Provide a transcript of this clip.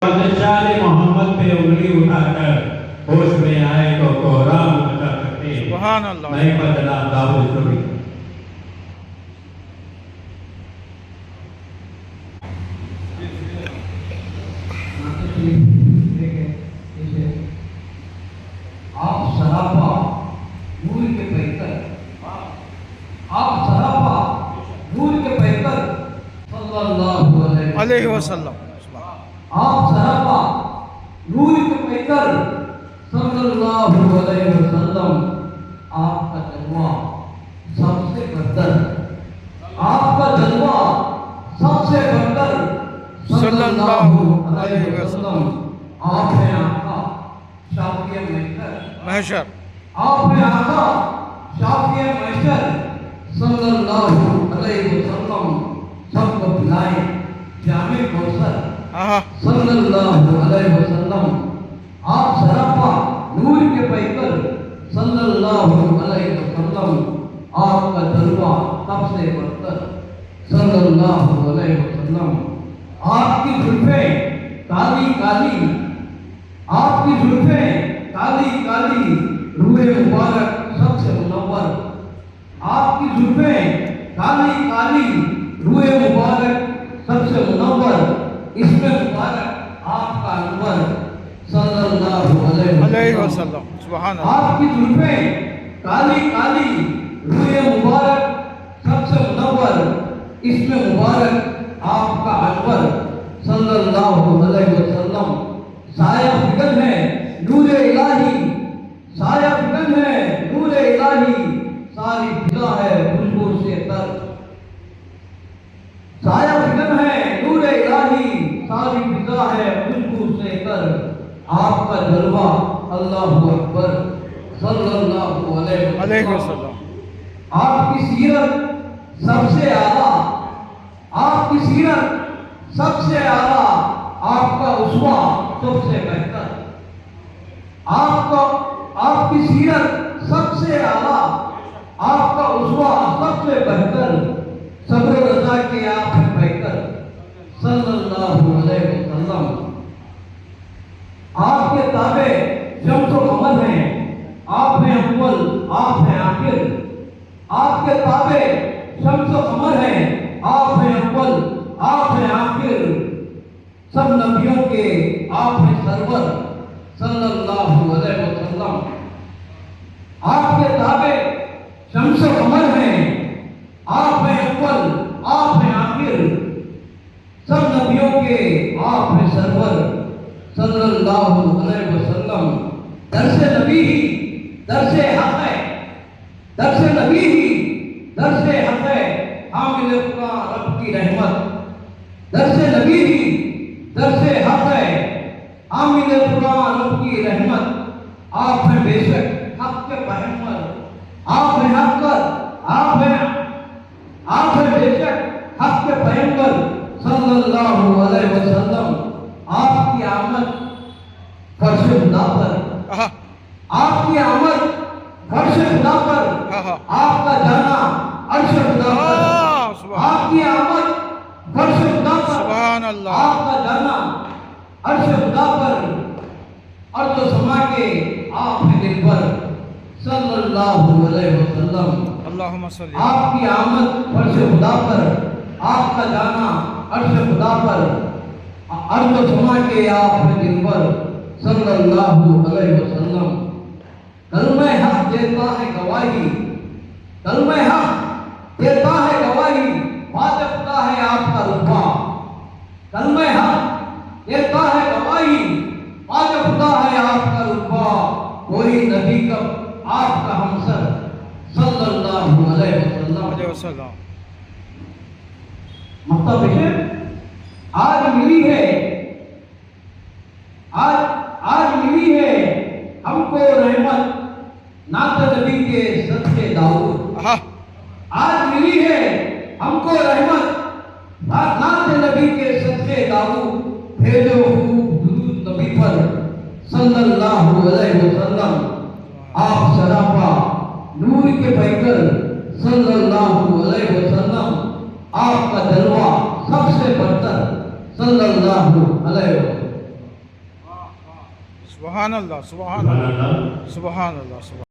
शान मोहम्मद पे उंगली उठाकर होश में आए तो कोहराम मचा करते सुभान अल्लाह। नहीं बदला दाऊद नबी। आप सरापा नूर के पैकर, आप सरापा नूर के पैकर सल्लल्लाहु अलैहि वसल्लम। आप सरापा नूर के पैकर सल्लल्लाहु अलैहि वसल्लम। आपका जलवा सबसे बदतर, आपका जलवा सबसे बदतर सल्लल्लाहु अलैहि वसल्लम। आप हैं आका शाफिए महशर, आप हैं आका शाफिए महशर सल्लल्लाहु अलैहि वसल्लम। सबको पिलाए जामे कौसर सल्लल्लाहु अलैहि वसल्लम। आप सरापा नूर के पैकर सल्लल्लाहु अलैहि वसल्लम। आपका जलवा सबसे बदतर सल्लल्लाहु अलैहि वसल्लम। आपकी जुल्फें काली काली, आपकी जुल्फें काली काली, रूहे मुबारक सबसे मुनव्वर। आपकी जुल्फें काली काली, रूहे मुबारक सबसे मुनव्वर। इसमें मुबारक आपका अनवर सल्लल्लाहु अलैहि वसल्लम। सुभान अल्लाह। आपकी जुल्फें काली काली, रूहे मुबारक सबसे मुनव्वर। इसमें मुबारक आपका अनवर सल्लल्लाहु अलैहि वसल्लम। साया फिगन है नूरे इलाही, साया फिगन है नूरे इलाही, सारी फिजा है खुशबू से तर। साया फिगन है नूरे इलाही, सारी फिजा है खुशबू से तर। आपका जलवा अल्लाहु अकबर सल्लल्लाहु अलैहि वसल्लम। आपकी सीरत सबसे आला, आपकी सीरत सबसे आला, आपका उस्वा सबसे बेहतर। आपका आपकी सीरत सबसे आला, आपका उस्वा सबसे बेहतर। सब्र रजा के आप हैं बेहतर सल्लल्लाहु अलैहि वसल्लम। आपके ताबे शम्स व कमर हैं, आप हैं अव्वल, आप हैं आखिर। आपके ताबे शम्स व कमर हैं, आप हैं अव्वल, आप हैं आखिर। सब नबियों के आप हैं सरवर सल्लल्लाहु अलैहि वसल्लम। आपके ताबे शम्स व कमर हैं, आप हैं अव्वल, आप हैं आखिर। सब नबियों के आप हैं सरवर सल्लल्लाहु अलैहि वसल्लम। दर्से नबी ही दर्से हक है, दर्से नबी ही दर्से हक है, हामिल कुरान रब की रहमत। दर्से नबी ही दर्से हक है, हामिल कुरान रब की रहमत। आप हैं बेशक हक के पैगंबर, आप हैं हक कर, आप हैं बेशक हक के पैगंबर सल्लल्लाहु अलैहि वसल्लम। आपकी आमद फर्श खुदा पर, आपकी आमद फर्श खुदा पर, आपका जाना अर्श खुदा पर। आपकी आमद फर्श खुदा पर, सुभान अल्लाह। आपका जाना अर्श खुदा पर। अर्ज़ व समा के आप हैं दिल पर सल्लल्लाहु अलैहि वसल्लम। अल्लाहुम्मा सल्ली। आपकी आमद फर्श खुदा पर, आपका जाना अर्श खुदा पर। अर्ज़ व समा के आप हैं दिल पर सल्लल्लाहु अलैहि वसल्लम। कलमे हक देता है गवाही, कलमे हक देता है गवाही, वाजबता है आपका रुतबा। कलमे हक देता है गवाही, वाजबता है आपका रुतबा। कोई नबी कब आपका हमसर सल्लल्लाहु अलैहि वसल्लम। मतलब आज मिली है, आज मिली है हमको रहमत नात नबी के सच्चे दाऊद। आज मिली है हमको रहमत नात नबी के सच्चे दाऊद। भेजो दुरूद नबी पर सल्लल्लाहु अलैहि वसल्लम। आप सरापा नूर के पैकर सल्लल्लाहु अलैहि वसल्लम। आपका जलवा सबसे बदतर सल्लल्लाहु अलैहि वसल्लम। سبحان اللہ سبحان سبحان اللہ اللہ سبحان اللہ سبحان